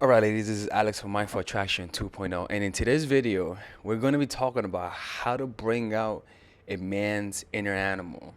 Alright, ladies, this is Alex from Mindful Attraction 2.0, and in today's video, we're going to be talking about how to bring out a man's inner animal,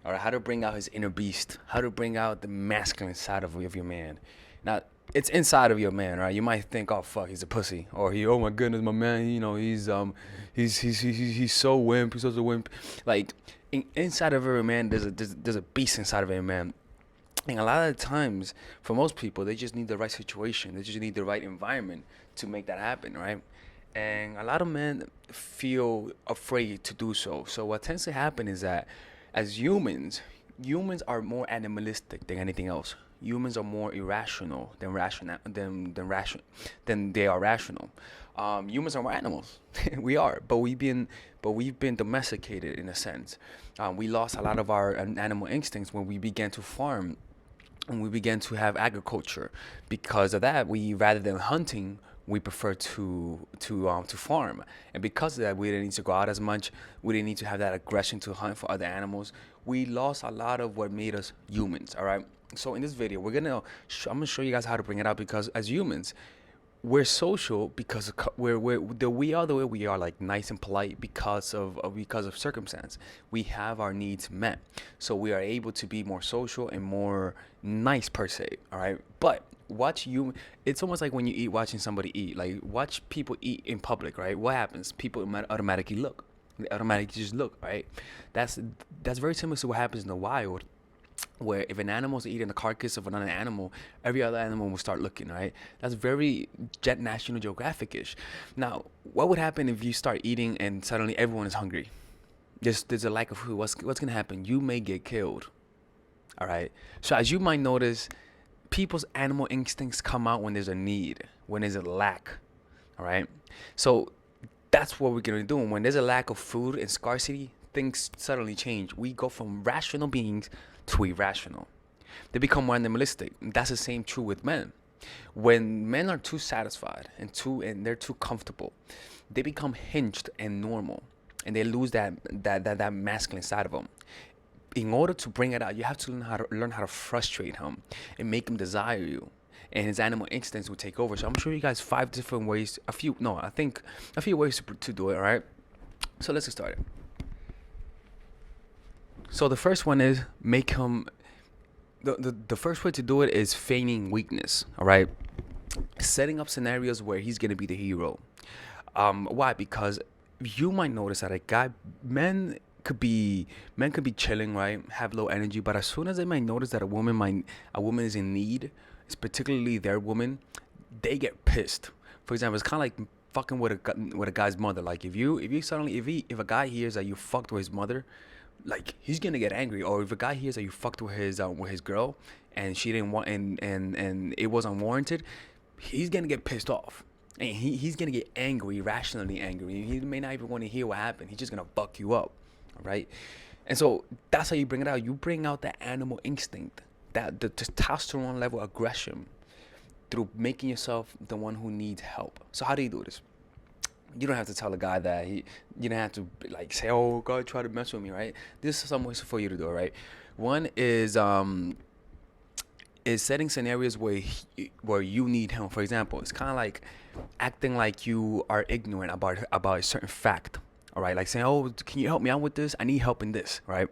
or how to bring out his inner beast, how to bring out the masculine side of your man. Now, it's inside of your man, right? You might think, oh fuck, he's a pussy, or oh my goodness, my man, he's so wimp, he's such a wimp. Like inside of every man, there's a beast inside of every man. And a lot of times, for most people, they just need the right situation. They just need the right environment to make that happen, right? And a lot of men feel afraid to do so. So what tends to happen is that as humans are more animalistic than anything else. Humans are more irrational than they are rational. Humans are more animals. We are, but we've been domesticated in a sense. We lost a lot of our animal instincts when we began to farm and we began to have agriculture. Because of that, we rather than hunting, we prefer to farm. And because of that, we didn't need to go out as much. We didn't need to have that aggression to hunt for other animals. We lost a lot of what made us humans. All right. So in this video, I'm gonna show you guys how to bring it out, because as humans, we're social because we are the way we are, like nice and polite because of circumstance. We have our needs met, so we are able to be more social and more nice per se. All right, but it's almost like when you eat, watching somebody eat. Like, watch people eat in public, right? What happens? People automatically look. They automatically just look, right? That's very similar to what happens in the wild, where if an animal's eating the carcass of another animal, every other animal will start looking, right? That's very National Geographic-ish. Now, what would happen if you start eating and suddenly everyone is hungry? There's a lack of food. What's gonna happen? You may get killed. All right. So as you might notice, people's animal instincts come out when there's a need, when there's a lack. All right. So that's what we're gonna do. When there's a lack of food and scarcity, things suddenly change. We go from rational beings to irrational. They become more animalistic. That's the same true with men. When men are too satisfied and they're too comfortable, they become hinged and normal, and they lose that masculine side of them. In order to bring it out, you have to learn how to frustrate him and make him desire you, and his animal instincts will take over. So I'm showing you guys 5 different ways. I think a few ways to do it. All right. So let's get started. So the first one is make him. The first way to do it is feigning weakness. All right, setting up scenarios where he's gonna be the hero. Why? Because you might notice that men could be chilling, right? Have low energy, but as soon as they might notice that a woman is in need, it's particularly their woman, they get pissed. For example, it's kind of like fucking with a guy's mother. Like if a guy hears that you fucked with his mother, like he's gonna get angry. Or if a guy hears that you fucked with his girl and she didn't want and it was unwarranted, he's gonna get pissed off, and he's gonna get angry, rationally angry. He may not even want to hear what happened. He's just gonna fuck you up. All right. And so that's how you bring it out. You bring out the animal instinct, that the testosterone level aggression, through making yourself the one who needs help. So how do you do this? You don't have to tell a guy that you don't have to like say, oh God, try to mess with me, right? This is some ways for you to do it, right? One is setting scenarios where you need help. For example, it's kind of like acting like you are ignorant about a certain fact. All right, like saying, oh, can you help me out with this? I need help in this, right?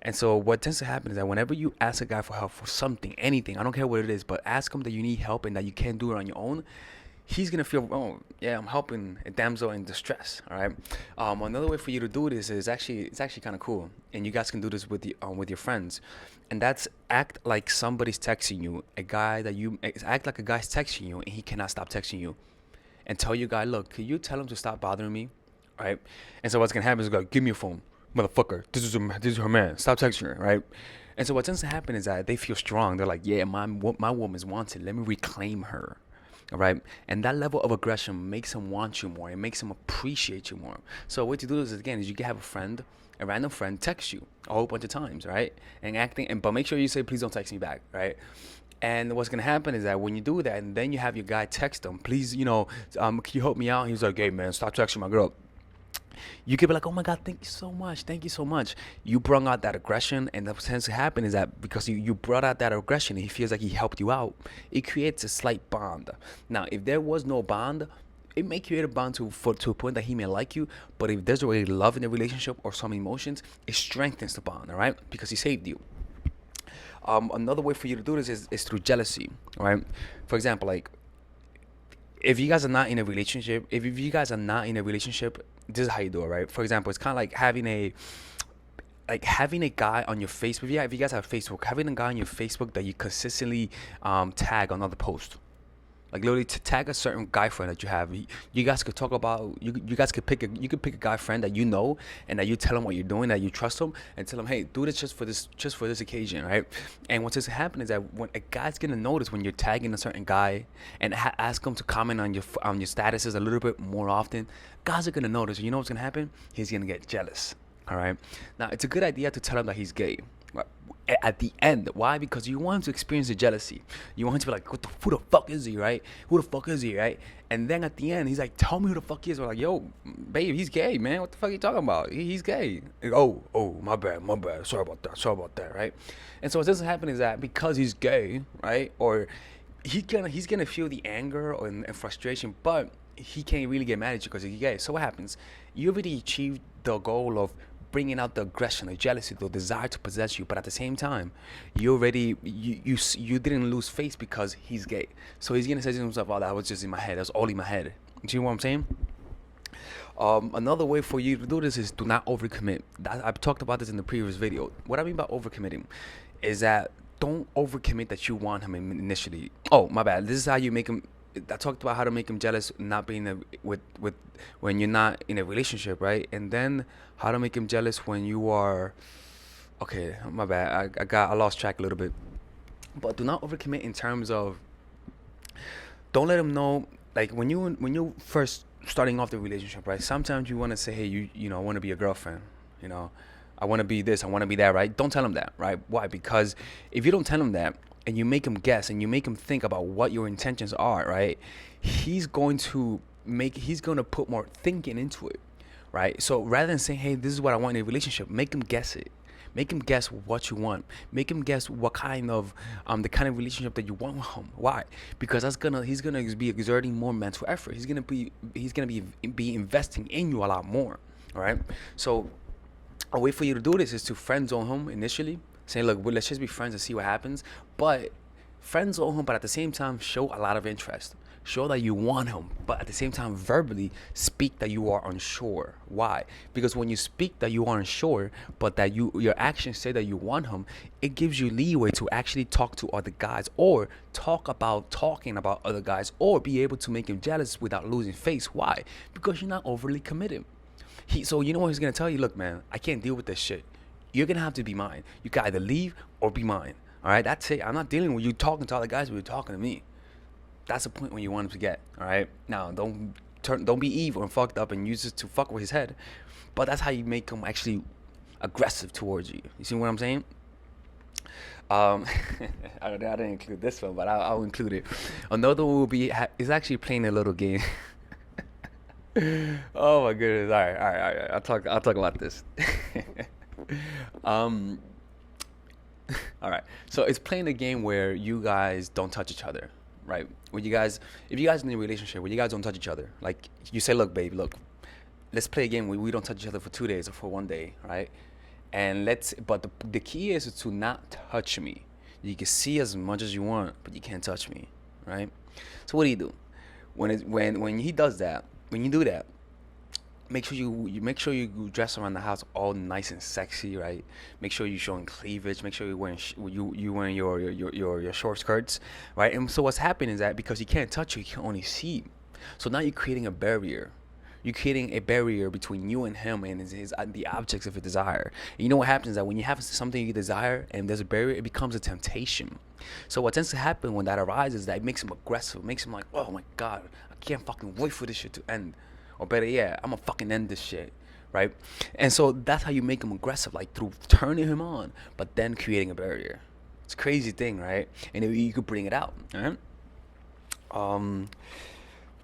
And so what tends to happen is that whenever you ask a guy for help for something, anything, I don't care what it is, but ask him that you need help and that you can't do it on your own, he's gonna feel, oh yeah, I'm helping a damsel in distress. All right. Another way for you to do this is it's actually kind of cool, and you guys can do this with your friends, and that's act like somebody's texting you, act like a guy's texting you and he cannot stop texting you, and tell your guy, look, can you tell him to stop bothering me? Right. And so what's gonna happen is go, give me your phone, motherfucker. This is her man. Stop texting her, right? And so what tends to happen is that they feel strong. They're like, yeah, my woman's wanted. Let me reclaim her. All right. And that level of aggression makes him want you more. It makes him appreciate you more. So what you do is, again, is you can have a random friend text you a whole bunch of times, right? But make sure you say, please don't text me back, right? And what's gonna happen is that when you do that, and then you have your guy text him, please, can you help me out? He's like, hey man, stop texting my girl. You could be like, oh my God, thank you so much. Thank you so much. You brought out that aggression. And what tends to happen is that because you brought out that aggression, he feels like he helped you out. It creates a slight bond. Now, if there was no bond, it may create a bond to a point that he may like you. But if there's already love in the relationship or some emotions, it strengthens the bond, all right? Because he saved you. Another way for you to do this is through jealousy, right? For example, like, if you guys are not in a relationship, if you guys are not in a relationship, this is how you do it, right? For example, it's kind of like having a guy on your Facebook. If you guys have Facebook, having a guy on your Facebook that you consistently tag on other posts. Like literally to tag a certain guy friend that you have. You guys could talk about, you guys could pick a guy friend that you know and that you tell him what you're doing, that you trust him, and tell him, hey, do this just for this occasion, right? And what's going to happen is that when a guy's gonna notice when you're tagging a certain guy and ask him to comment on your statuses a little bit more often, guys are gonna notice. You know what's gonna happen? He's gonna get jealous. All right. Now it's a good idea to tell him that he's gay. At the end, why? Because you want him to experience the jealousy. You want him to be like, who the fuck is he, right? Who the fuck is he, right? And then at the end, he's like, tell me who the fuck he is. We're like, yo, babe, he's gay, man. What the fuck are you talking about? He's gay. Like, oh, my bad. Sorry about that, right? And so what doesn't happen is that because he's gay, right, or he's gonna feel the anger and frustration, but he can't really get mad at you because he's gay. So what happens? You already achieved the goal of bringing out the aggression, the jealousy, the desire to possess you, but at the same time, you didn't lose face because he's gay. So he's gonna say to himself, "Oh, that was just in my head. That's all in my head." Do you know what I'm saying? Another way for you to do this is do not overcommit. I've talked about this in the previous video. What I mean by overcommitting is that don't overcommit that you want him initially. Oh, my bad. This is how you make him. I talked about how to make him jealous, not being with when you're not in a relationship, right? And then how to make him jealous when you are. Okay, my bad. I lost track a little bit. But do not overcommit in terms of. Don't let him know, like when you first starting off the relationship, right? Sometimes you want to say, hey, you know, I want to be a girlfriend, you know, I want to be this, I want to be that, right? Don't tell him that, right? Why? Because if you don't tell him that, and you make him guess and you make him think about what your intentions are, right? He's going to put more thinking into it, right? So rather than saying, hey, this is what I want in a relationship, make him guess it. Make him guess what you want. Make him guess what kind of the kind of relationship that you want with him. Why? Because he's gonna be exerting more mental effort. He's gonna be investing in you a lot more. All right. So a way for you to do this is to friend zone him initially. Saying, look, well, let's just be friends and see what happens. But friend zone him, but at the same time, show a lot of interest. Show that you want him, but at the same time, verbally speak that you are unsure. Why? Because when you speak that you are unsure, but that your actions say that you want him, it gives you leeway to actually talk to other guys or talking about other guys or be able to make him jealous without losing face. Why? Because you're not overly committed. So you know what he's going to tell you? Look, man, I can't deal with this shit. You're going to have to be mine. You can either leave or be mine. All right, that's it. I'm not dealing with you talking to other guys, but you're talking to me. That's the point when you want him to get. All right. Now, don't be evil and fucked up and use it to fuck with his head. But that's how you make him actually aggressive towards you. You see what I'm saying? I didn't include this one, but I'll include it. Another one will be is actually playing a little game. Oh my goodness! All right. I'll talk about this. All right. So it's playing a game where you guys don't touch each other. Right, if you guys in a relationship where you guys don't touch each other, like you say, look, babe, look, let's play a game where we don't touch each other for 2 days or for 1 day, right? And but the key is to not touch me. You can see as much as you want, but you can't touch me, right? So what do? When he does that, when you do that, make sure you dress around the house all nice and sexy, right? Make sure you're showing cleavage. Make sure you're wearing your short skirts, right? And so what's happening is that because he can't touch you, he can only see. So now you're creating a barrier. You're creating a barrier between you and him and the objects of his desire. And you know what happens is that when you have something you desire and there's a barrier, it becomes a temptation. So what tends to happen when that arises is that it makes him aggressive. It makes him like, oh my God, I can't fucking wait for this shit to end. Or better yet, I'm gonna fucking end this shit, right? And so that's how you make him aggressive, like through turning him on, but then creating a barrier. It's a crazy thing, right? And you could bring it out, right?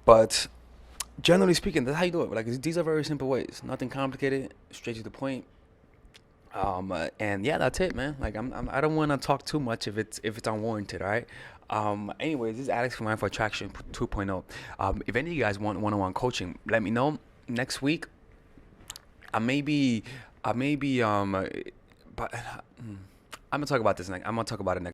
But generally speaking, that's how you do it. Like these are very simple ways, nothing complicated, straight to the point. And yeah, that's it, man. Like I don't want to talk too much if it's unwarranted, all right? Anyways, this is Alex from Mindful Attraction 2.0. If any of you guys want one-on-one coaching, let me know. Next week, I may be but I'm gonna talk about this next. I'm gonna talk about it next.